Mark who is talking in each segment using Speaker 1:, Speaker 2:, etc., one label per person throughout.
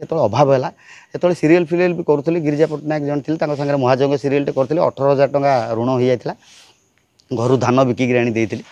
Speaker 1: जो अभाव है जो सीरियल फिरियल भी करूँ गिरिजा पट्टनायक जन थी सागर महाजंग सीरियल करी 18,000 टका ऋण हो जाता घर धान बिकिक आनी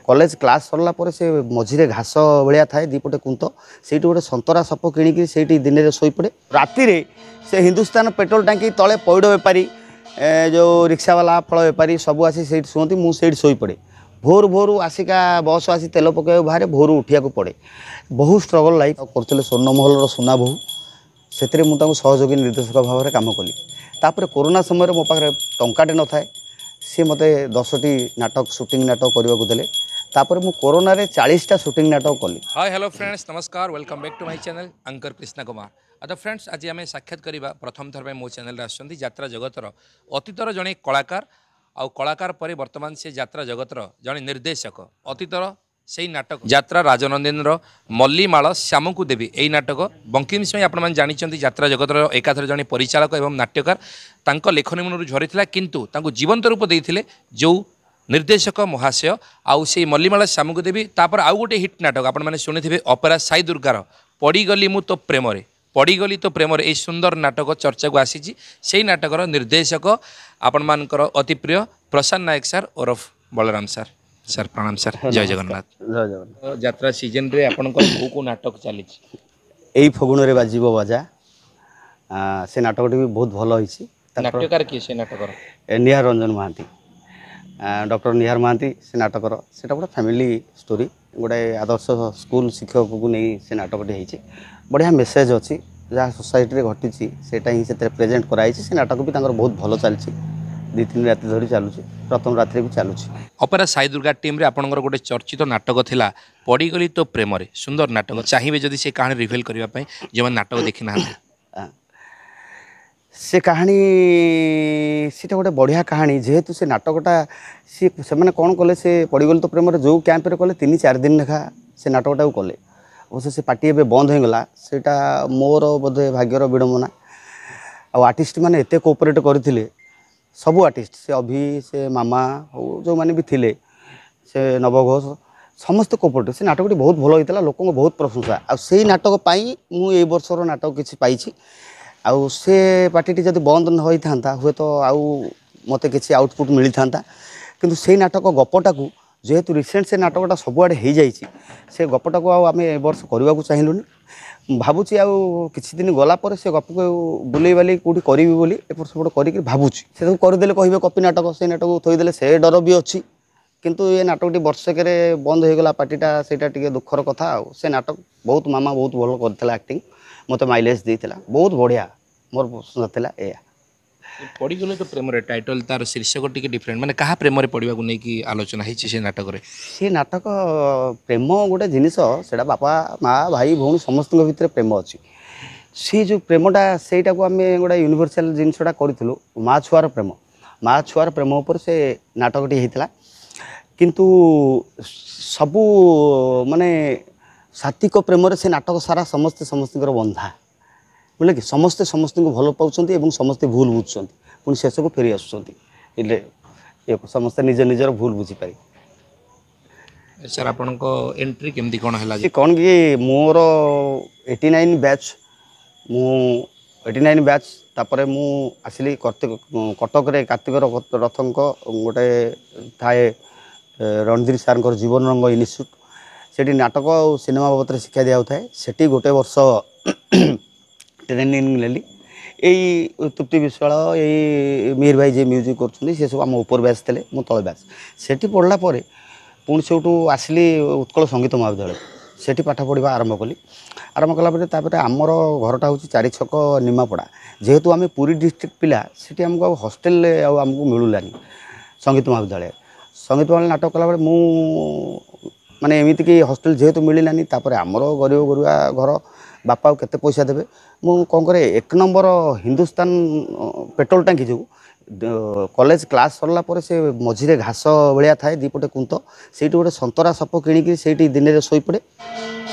Speaker 1: कॉलेज क्लास सरला पर से मझीरे घास भाया थाए दीपटे कुंत से गोटे संतरा सप किणिक से दिन में शोपड़े राति से हिंदुस्तान पेट्रोल टांकी तले पैड़ बेपारी जो रिक्शावाला फल बेपारी सब आसी से शुंती मुझे शोपड़े भोर भोर आसिका बस आसी तेल पकड़ बाहर भोर उठिया पड़े बहुत स्ट्रगल लाइफ करते स्वर्णमहल सुना बोहू से मुझे सहयोगी निर्देशक भाव में कम कली तापर कोरोना समय मो पाखे टंकाटे न थाए सी मत 10टी नाटक शूटिंग नाटक करने को देले तापर मु कोरोना रे 40टा शूटिंग नाटक कली।
Speaker 2: हाय हेलो फ्रेंड्स नमस्कार welcome back to my channel anchor Krishna Kumar. अच्छा फ्रेंड्स आज आम साक्षात करवा प्रथम थर मो चैनल आसछन्ती यात्रा जगतर अतीतर जड़े कलाकार आउ कलाकार पर वर्तमान से यात्रा जगतर जड़े निर्देशक अतीतर से नाटक यात्रा राजनंदन मल्लीमाल श्यामकू देवी यही नाटक बंकिम सिंह आपण जानी यात्रा जगतर एकाथर जड़े परिचालक एवं नाट्यकार तांको लेखनी मन झरी किंतु तांको जीवंत रूप देते जो निर्देशक महाशय आउ से मल्लीमाल श्यामकू देवी तापर आउ गोटे हिट नाटक आपण मैंने शुणी ऑपेरा साई दुर्गार पड़गली मु तो प्रेम पड़गली तो प्रेम यही सुंदर नाटक चर्चा को आसी से नाटकर निर्देशक आपण मानकर अति प्रिय प्रशांत नायक सर ओरफ बलराम सर सर प्रणाम सर जय जगन्नाथ।
Speaker 1: जय जगन्नाथ।
Speaker 2: यात्रा सीजन रे आपण को नाटक चली
Speaker 1: यही फगुण रे बाजीबो बाजा से नाटकटी भी बहुत भल होइछि।
Speaker 2: नाट्यकार किए से नाटकर
Speaker 1: निहार रंजन महांती डॉक्टर निहार महांती से नाटकर से गोटे फैमिली स्टोरी गोटे आदर्श स्कूल शिक्षक को नहीं से नाटकटी होइछि बढ़िया मेसेज अच्छी जहाँ सोसाइटी घटी सेटा ही से प्रेजेंट कराई से नाटक भी बहुत भल चलती 2-3 राति धरी चलुची प्रथम रात्रि भी चलुची।
Speaker 2: ऑपेरा साई दुर्गा टीम रे आपनकर गोटे चर्चित नाटक थिला पड़गली तो प्रेम रे सुंदर नाटक चाहिए जदि से कहानी रिवील करबा पई जे नाटक देखि ना
Speaker 1: से कहानी सीटा गोटे बढ़िया कहानी जेहेतु से नाटकटा सी से मैंने कौन कले से पड़गली तो प्रेम जो कैंप रे कले 3-4 दिन लेखा से नाटकटा कले अवश्य से पार्टी एवं बंद हो गला सेटा मोर बोधे भाग्यर विडंबना आर्टिस्ट मैंने एत कोऑपरेट करते सबू आर्टिस्ट से अभि से मामा जो मैंने भी थिले से नवघोष समस्त कोऑपरेट से नाटकटी बहुत भल होता लोक बहुत प्रशंसा आई नाटक मुझे वर्षर नाटक किसी पाई आउ से पार्टी जब बंद न होता हुए तो आउ मत किसी आउटपुट मिली था किंतु से नाटक गपटा को जेहेतु रिसेंट से नाटकटा सबुआड़े हो जाए से गपटा को आम ए वर्ष करने को चाहलुनि भावुची आउ किसी दिन गला पर से गप को बुले बाली कौटी करी बोली एपट सेपट कर भावुची से करदे कहे कॉपी नाटक से नाटक थोदेले से डर भी अच्छी किंतु ये नाटकटी वर्षक बंद हो गला पार्टीटा से दुखर कथा से नाटक बहुत मामा बहुत भल करता एक्टिंग मत माइलेज देता बहुत बढ़िया मोर पसंद था या
Speaker 2: पड़गली तो प्रेम रे टाइटल तार शीर्षक टिके डिफरेंट माने कहा प्रेम रे पड़वा को नै की आलोचना हिची से नाटक रे
Speaker 1: से नाटक प्रेम गोटे जिनिस सेटा बापा माँ भाई भौणी समस्त भितर प्रेम अच्छी सी जो प्रेमटा सेटा को आम गोटे यूनिवर्सल जिनसटा करूँ माँ छुआर प्रेम उपर से नाटकटी होता किंतु सबू माने सात्विक प्रेम से नाटक सारा समस्ते समस्त बंधा बोले कि समस्ते समस्त को भल पाँच समस्ते भूल बुझुंट पुणी शेष को फेरी आसुँच समस्ते निज निजर भूल बुझीपारे।
Speaker 2: सर आपण एंट्री केमती कौन है
Speaker 1: कौन कि मोर 89 बैच मु 89 बैच तापर मु आसली कटक रे कार्तिक रथों गोटे थाए रणधीर सार जीवन रंग इन्स्टिट्यूट से नाटक और सिनेमा बाबद शिक्षा दिया थाए से गोटे वर्ष ट्रेनिंग नेली यही तृप्ति विश्वाल यही मीर भाई जी म्यूजिक कर सब आम ऊपर बैच थे मो तल बैच से पढ़ला पुणी से आसली उत्कल संगीत महाविद्यालय से पाठ पढ़ा आरंभ कलापर आमर घरटा हूँ 4 छक निमापड़ा जेहेतु आम पुरी डिस्ट्रिक्ट पिला से आमको हॉस्टेल आमको मिलूलानी संगीत महाविद्यालय नाटक कला मु माने एमती कि हॉस्टेल जेहेतु मिललानी आमर गरीब गुरुआ घर बापा केते पैसा देवे मु कौन करे 1 नंबर हिंदुस्तान पेट्रोल टांकी जो कॉलेज क्लास सरला पर से मझीरे घास भाया थाए दीपटे कुंत से गोटे संतरा सप किणिक से दिन में शोपड़े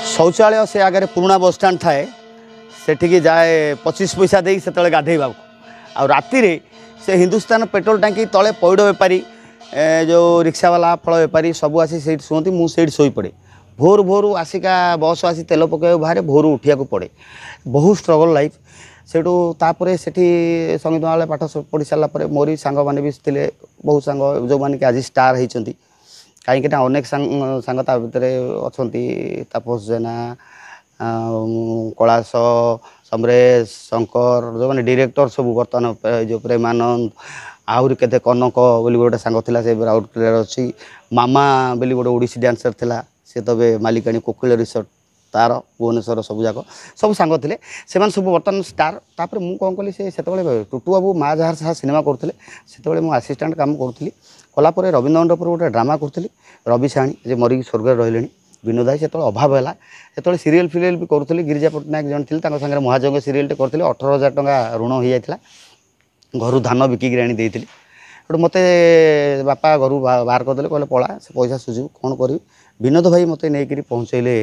Speaker 1: शौचालय से आगे पुराना बस स्टाण थाए से जाए 25 पैसा दे से गाधेबा आ राति से हिंदुस्तान पेट्रोल टांकी तले पैड़ बेपारी जो रिक्शावाला फल बेपारी सब आसी से शुंती मुझे शोपड़े भोर भोर आसिका बस आसी तेल पकाइବାକୁ बाहर भोर उठिया पड़े बहुत स्ट्रगल लाइफ सेठू तापर सेठी संगीतमाला पाठ पढ़ी सारा मोरी सांग मैंने भी थे बहुत सांग जो मैंने कि आज स्टार होती कहीं अनेक सांग ता भितर अच्छा तापस जेना कलाश समरेश शंकर जो मैंने डायरेक्टर सब बर्तमान जो प्रेमानंद आहरी केते कनक बोली गोटे सांग थिला से राउरकेला अच्छी मामा बोली गोटे ओडिसी डांसर थिला से तबे मालिकाणी कोकिल रिसोर्ट तार भुवनेश्वर सब जाक सब सांग थे से सब बर्तमान स्टार तापर मुझे कौन कली से टुटू बाबू माँ जहाँ जहाँ सिनेमा करते से मुझे आसीस्टाट काम करी कलापर रवीन्द्र मंडपर गोटे ड्रामा करी रवि साणी जे मरिक स्वर्ग रही विनोद भाई से अभाव है से सीरियल फिरियल भी करूँ गिरिजा पट्टनायक जन थे सागर महाजंग सीरियल करी 18,000 टंका ऋण हो जाता घर धान बिकिक आनी देती मत बापा घर बाहर करदे कहले पला से पैसा सुझू कौन करी विनोद भाई मत नहीं पहुँचैले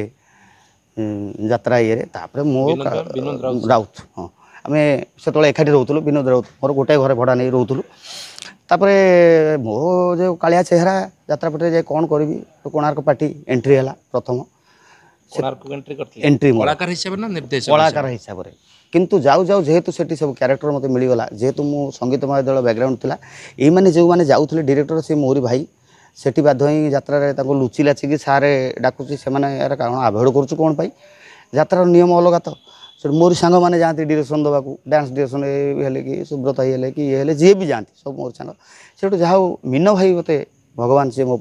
Speaker 1: यात्रा ये मो राउत हाँ आम से एकाठी रोलु विनोद राउत मोर गोटे घर भड़ा नहीं रोलु तापर मो जो कालिया चेहरा यात्रा पटे जाए कौन करी कोणार्क पार्टी एंट्री है प्रथम एंट्री
Speaker 2: कलाकार हिसाब ना निर्देशक
Speaker 1: कलाकार हिसाब से किंतु जाऊ जाऊ जेहेतु सेठी सब क्यारेक्टर मत मिलगला जेहेतु मो संगीतमय दल बैकग्राउंड थिला एई माने जो माने जाउथले डायरेक्टर से मोरी भाई सेठी बाध्य ही यात्रा लुचि लाचिकी सारे डाकुची से यार कारण आभेड़ करुँ कौन पाई यात्रार नियम अलग तो मोर सांग मैंने जाती डिरेक्शन देवा डांस डिरेक्शन हेले कि सुब्रत हेले कि ये हेले जी भी जाती सब मोर सांग से जहाँ मीन भाई मत भगवान सी मो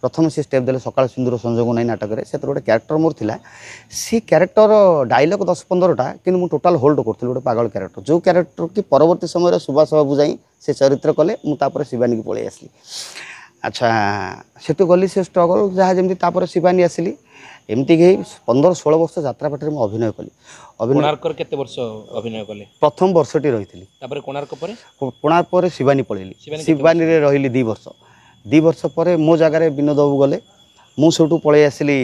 Speaker 1: प्रथम से स्टेप देले सकाल सिंदूर संजोग नहीं नाटक से गोटे क्यारेक्टर मोर थिला सी क्यारेक्टर डायलॉग 10-15टा कि मुझे टोटाल होल्ड करी गोटे पागल क्यारेक्टर जो क्यारेक्टर कि परवर्ती समय सुभाष बाबू जाई से चरित्र कले मुझे शिवानी की पलि आसली अच्छा सेठू गली से स्ट्रगल जहाँ जमी शिवानी आसली एमती गई 15-16 वर्ष यात्रा पाटे मुझे अभिनय कली
Speaker 2: कोणार्क केते वर्ष अभिनय कले
Speaker 1: प्रथम वर्षटी रही कोणार्क पर शिवानी पलैली शिवानी रे रही 2 वर्ष पर मो जगार विनोद बाबू गले मुझे पलि आसली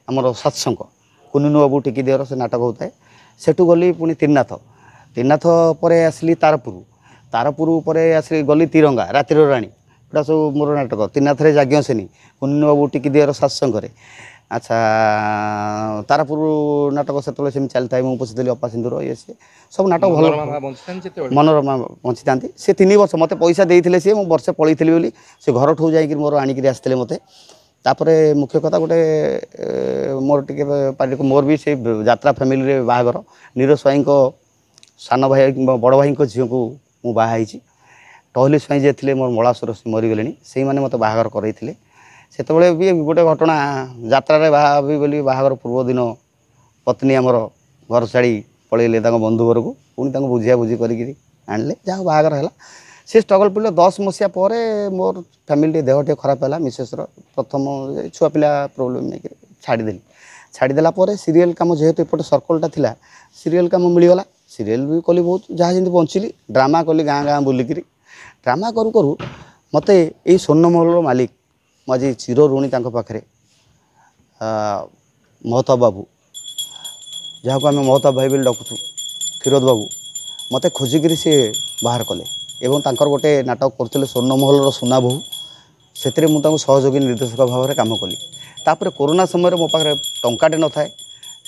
Speaker 1: आमर सत्संग कुनिनु बाबू टिकी देवर से नाटक होता है सेठू गली पुणी त्रिनाथ पर आसली तारपुर पर आसली गली तिरंगा रातिर राणी एटा सब मोर नाटक त्रिनाथ जाज्ञ सेनी कुनिनु बाबू टिकी देवर सत्संग अच्छा तारापुर नाटक से चलता है मुझे पचारि अपा सिंधुर ये सी सब नाटक भल मनोरमा बंची था सी 3 वर्ष मत पैसा देते सी मुझे वर्षे पलि बोली से घर ठू जा मोर आणिक आसते मत तापर मुख्य कथा गोटे मोर टे पार्टी मोर भी से यात्रा फैमिली बाहागर नीरज स्वाई सान भाई बड़ भाई झील को मुझे बाहर टहली स्वाई जे थे मोर मलासुर से मरीगले से मैंने मत बाहागर करते से भी गोटे घटना यात्रा बाहर बोली बाहागर पूर्व दिन पत्नी आमर घर छाड़ी पलैले बंधु घर को पुणी बुझिया बुझी करी आणले जहाँ बाहागर है से स्ट्रगल पड़े 10 मसीहा पर मोर फैमिली देह टे खराब है मिसेसर प्रथम छुआ पिला प्रोब्लेम नहीं छाड़देली छाड़देला सीरियल कम जेहेतु एपटे सर्कलटा थिला सीरियल कम मिलगला सीरियल भी कली बहुत जहाँ जमी बंचिली ड्रामा कली गाँ गाँ बुलिक ड्रामा करू करू मत यही स्वर्णमहल मालिक मुझे चिर ऋणी पाखे महताब बाबू जहाँ को आम महताब भाई भी डाकुचु फिरोज बाबू मत खोजिकी सी बाहर कले एवं तांकर गोटे नाटक करते स्वर्णमहल सुना बोहू से मुझे सहयोगी निर्देशक भाव में कम कली तापर कोरोना समय मो पाखे टंकाटे न थाए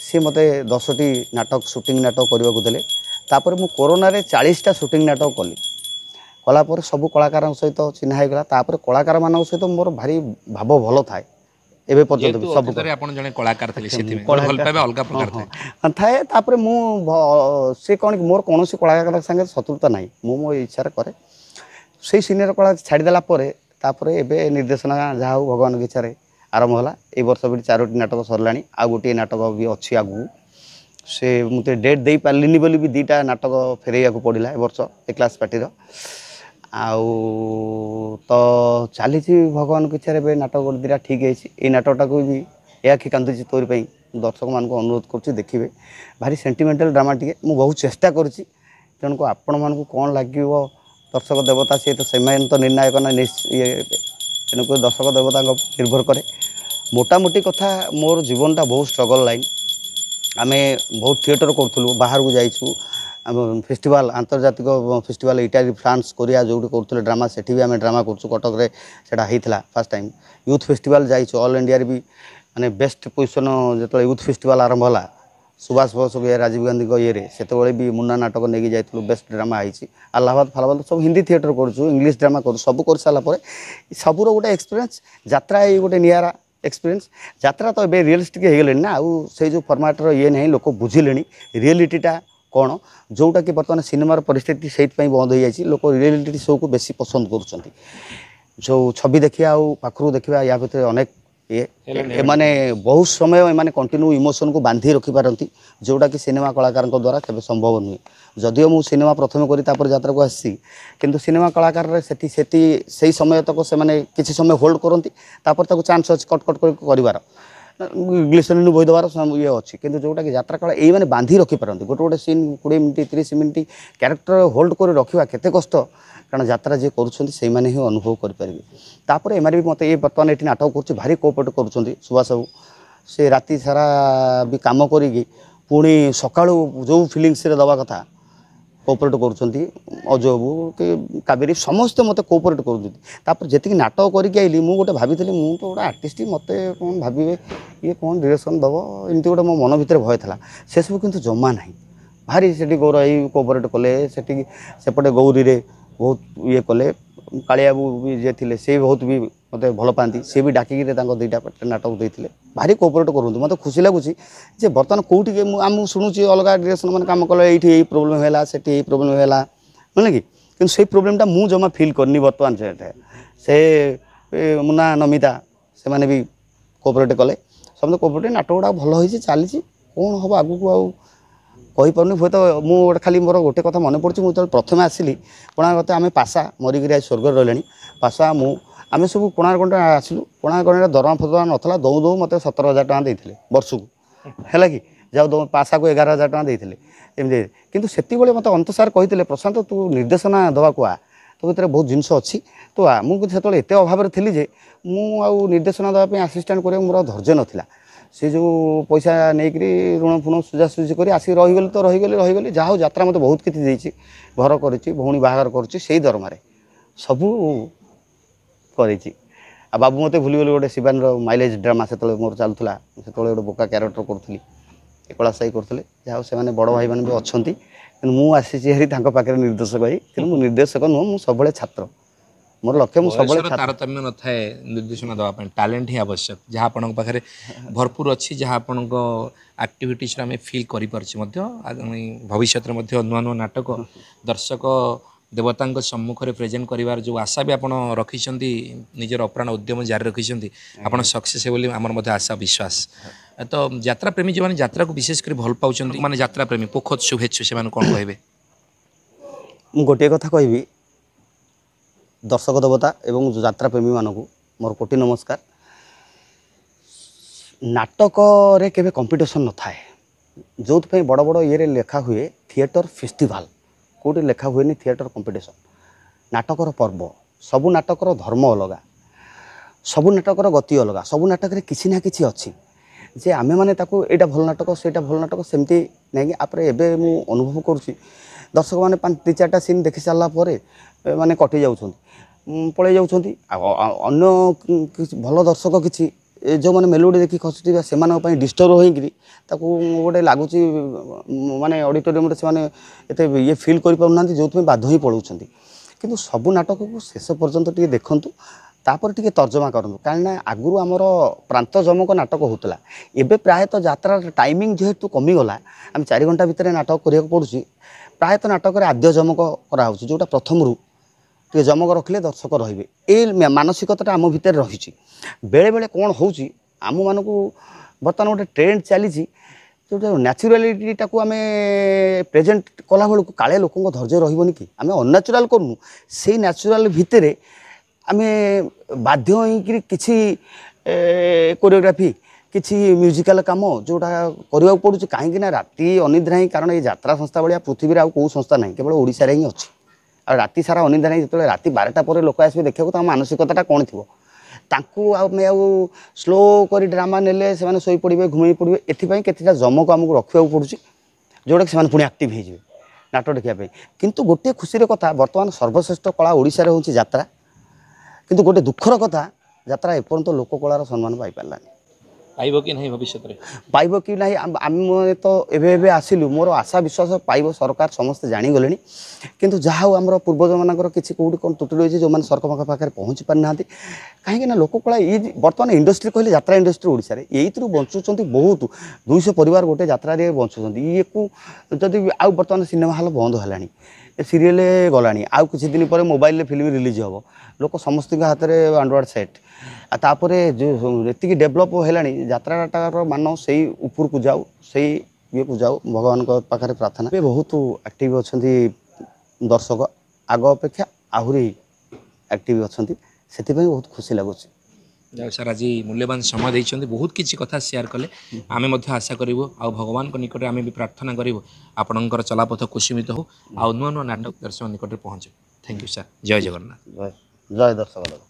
Speaker 1: सी मत 10टी नाटक शूटिंग नाटक करने को देले तापर मु कोरोना 40टा शूटिंग नाटक कली कलापर सब कलाकार सहित चिन्ह होगा तापर कलाकार मान सहित मोर भारी भाव भल थाए एबे पर्यंत सब
Speaker 2: जने कलाकार थे
Speaker 1: थाए तापर मु से कौन मोर कौन कलाकार संगे शत्रुता ना मु मो इच्छा करे से सिनियर कला छाड़देला तापर एबे निर्देशना जहाँ हो भगवान की इच्छा आरंभ है ये वर्ष भी 4टी नाटक सरला आ गोटे नाटक भी अच्छी आगू से मुझे डेट दे पार्लिनी बोली भी 2टा नाटक फेरैया पड़ा ए वर्ष ए क्लास पार्टी आउ तो चली भगवान की इच्छा नाटक गोटे 2टा ठीक है नाटकटा को भी या कि कांदुची तोरी दर्शक मान अनुरोध कर देखिए भारी सेंटिमेंटल ड्रामा टे मुझे बहुत चेष्टा करुँच तेणु को आपण मानक कौन लगे दर्शक देवता सी तो से तो निर्णायक ना तेणुक दर्शक देवता निर्भर करे मोटामोटी कथा मोर जीवनटा बहुत स्ट्रगल लाइन आम बहुत थिएटर करूँ बाहर को जाइछू फेस्टिवल आंतर्जातिक फेस्टिवल इटाली फ्रांस कोरिया जो करूँ ड्रामा से भी आम ड्रामा करूँ कटक से होता फास्ट टाइम यूथ फेस्टिवल जाइए ऑल इंडिया भी माने बेस्ट पोजिशन जो यूथ फेस्टिवल आरंभ होला सुभाष बोस राजीव गांधी ये से भी मुन्ना नाटक नहीं जाइलु बेस्ट ड्रामा आई आलाहाबाद फालाबाद सब हिंदी थिएटर करूँ इंग्लिश ड्रामा करूँ सब कर सारापर सबूर गोटे एक्सपीरियंस यात्रा ये गोटे निरा एक्सपीरियंस यात्रा तो ये रियलिस्टिक हो गले ना आउ से जो फर्माटर ये नहीं लोक बुझिले रियलिटीटा कौन जोटा कि बर्तमान सिनेमार परिस्थिति से बंद हो जाए लोक रियलिटी शो को बेसी पसंद कर जो छवि देखिया पाखु देखा या भितर अनेक ये माने बहुत समय एमाने कंटिन्यू इमोशन को बांधी रखी पारती जोटा कि सिनेमा कलाकार द्वारा केबे संभव नुहे जदिओ मु सिनेमा प्रथम करी तापर यात्रा को आसी किंतु सिनेमा कलाकार से समय तक से माने किसी समय होल्ड करती तापर ताको चांस अच्छे कट कट कर ग्लिसरीन बोईदेवार ये अच्छी किंतु जोटा कि यात्रा कला ये बांधी रखी पारती गोटे गोटे scene 20 minute 30 minute character hold कर रखा केते कष्ट कारण यात्रा जी करुँच अनुभव करें एम भी मत ये बर्तमान ये नाटक कर भारी कोअपरेट कर सुभाष बाबू से राति सारा भी कम करी पुणी सका जो फिलिंग्स दवा कथा कोअपरेट कर अजय बाबू कि कावेरी समस्ते मत कोअपरेट कर नाटक करके मुझे गोटे भाभी मुझे तो गोटे आर्टिस्ट मत कौन भावे ये कौन डायरेक्शन दब एमती गोटे मो मन भर भय था से सब किंतु जमा ना भारी से गौरव कोअपरेट कले सेपटे गौरी रे बहुत ये कले कालिया बाबू भी जे थे से बहुत भी मत भल पाती सी भी डाकिक दुईटा नाटक देते भारी कोअपरेट करूँ मत खुशी लगुच बर्तमान कौटी आम शुणुची अलग डायरेक्शन मैंने कम कले ये प्रोब्लेम है से प्रोब्लेम है बुझे कि से प्रोब्लेमटा मु जमा फिल करनी बर्तमान से मुन्ना नमिता से मैंने भी कोअपरेट कले समझे कोअपरेट नाटक गुड़ा भल हो चली कौन हम आगू को कहीपरनी हुए तो मुझे खाली मोर गोटे कथा मन पड़ी मुझे प्रथम आसली कोणार्क आम पासा मरिक आज स्वर्ग रही पासा मु आम सब कोणार्क आसलु कोणार्क दरमा फदमा नाला दौ दौ मत 17,000 टଙ୍କା देते वर्ष को है कि जाओ पासा को 11,000 टଙ୍କା देते एमती कितु से मत अंतसार कहते प्रशांत तू निर्देशना दवा को आ तो भीतर बहुत जिनस अच्छी तो आ मुझे एत अभाव थी जे मु निर्देशना देवाई आसीस्टाट करा मोर धैर्य नाला से जो पैसा नहीं ऋण फुण सुझासुझी कर आसिक रहीगली तो रहीगली जहाँ यात्रा मत बहुत किसी देती घर कर भौणी बाहर कर दरमार सबू कर बाबू मत भूलीगली गोटे शिवान माइलेज ड्रामा से मोर चलूला से गोटे बोका क्यारेक्टर करी एकला साई करते जहाँ से बड़ भाई मैंने भी अच्छा मुझे आसी पाखे निर्देशक ही निर्देशक नुह मुझे सब छात्र मोर लक्ष्य मुझे
Speaker 2: तारतम्य न थाए निर्देशना देवाई टैलेंट ही आवश्यक जहाँ आपण पाखे भरपूर अच्छी जहाँ आपण आक्टिविटीज आम फिल करें भविष्य में नुआ नुआ नाटक दर्शक देवता सम्मुख में प्रेजेंट कर जो आशा भी आपड़ रखिंट निजर अप्राण उद्यम जारी रखिंट आप सक्सेस है आमर आशा विश्वास तो यात्रा प्रेमी जो मैंने यात्रा को विशेष कर भल पाँच माने यात्रा प्रेमी पोखत शुभेच्छु से कौन कहे
Speaker 1: गोटे कथा कहि दर्शक देवता एवं यात्रा प्रेमी मानक मोर कोटि नमस्कार नाटक रे केबे कंपटीशन न थाए जो बड़ बड़ ये लेखा हुए थिएटर फेस्टिवल कौटे लेखा हुए थिएटर कंपटीशन नाटकर पर्व सबू नाटकर धर्म अलग सबू नाटकर गति अलग सबू नाटक किसी ना किसी अच्छी जे आमे माने ताको एटा भल नाटक सेटा भल नाटक सेमती नहीं आपरे एबे मु अनुभव करुँची दर्शक मैंने 5-4टा सीन देखी सारा माने कटि जाऊँ पलि जाऊँ भल दर्शक किसी जो मैंने मेलोडी देखी खसुवा से डिस्टर्ब होकर गोटे लगुच माने ऑडिटोरियम से ये फिल करना जो बाध ही पलाऊँ किंतु सबू नाटक को शेष पर्यंत टे देखूँ तापर टे तर्जमा करूँ कहीं आगु आमर प्रांत जमक नाटक होता एवं प्रायतः यात्रा टाइमिंग जेहेतु कमिगला आम 4 घंटा भितर नाटक करा पड़ू प्रायतः नाटक आद्य जमक कराऊँ जोटा प्रथम रू टे जमक रखिले दर्शक रे ये मानसिकता आम भितर रही बेले बेले कौन हो आम मानक बर्तमान गोटे ट्रेंड चली जो न्याचुरालीटा को आम प्रेजेंट कला बेलू काले लोक धैर्य रही कि आम अननेचुराल करूँ से न्याचुराल भितर आम बाध्य होकर किसी कोरियोग्राफी किसी म्यूजिकल काम जोटा करने पड़ू कहीं राति अनिद्रा ही कारण ये यात्रा संस्था भाया पृथ्वी आउ कौ संस्था ना केवल ओडिशा रे ही अच्छी आ राति सारा अनिद्रा ही जो राति 12टा पर लोक आसवे देखा मानसिकता कौन थी आमे स्लो कर ड्रामा नेले से शोई पड़े घुमे पड़े एपाई केतटा जमक आमको रखा पड़ू जोटा कि पुणी आक्टिव हो नाटक देखापी किंतु गोटे खुशी कथा बर्तमान सर्वश्रेष्ठ कला ओडिशा रे होची यात्रा किंतु गोटे दुखर कथा यात्रा एपर्यंत लोक कलार सम्मान पाई पारानी
Speaker 2: पाइब कि नहीं भविष्य में
Speaker 1: पाइब कि ना आम तो एबे आसिलु मोर आशा विश्वास पाइब सरकार समस्ते जानीगले किंतु जहाँ आम पूर्वज मानकर किसी कौटी कौन त्रुटि रही है जो मैंने सरकार पाखे पहुँची पारि ना कहीं लोक कला ये बर्तमान इंडस्ट्री कहले यात्रा इंडस्ट्री ओडिशा रे एइथरु बंचुचंती बहुत 200 परिवार गोटे यात्रा रे बंचुचंती ये को जदि आउ बर्तमान सिनेमा हॉल बंद हेलानी सीरियल गलानी आउ किछि दिन पर मोबाइल फिल्म रिलीज हम लोक समस्त हाथ में एंड्रॉइड सेट तापर जो ये डेभलप हेलानी यात्राटार मान से ऊपर को जाऊ से ये को जाऊ भगवान पाखे प्रार्थना भी बहुत एक्टिव अच्छा दर्शक आग अपेक्षा आहरी एक्टिव अच्छा से बहुत खुशी लगुच
Speaker 2: जाओ सर आज मूल्यवान समय देते बहुत किसी कथा शेयर कले आम आशा करूँ आ भगवान निकट आम भी प्रार्थना करूँ आपणकर चलापथ कुसुमित हो आ नुआ नुआ नाटक दर्शक निकट पहुँचे थैंक यू सर जय जगन्नाथ
Speaker 1: जय दर्शक।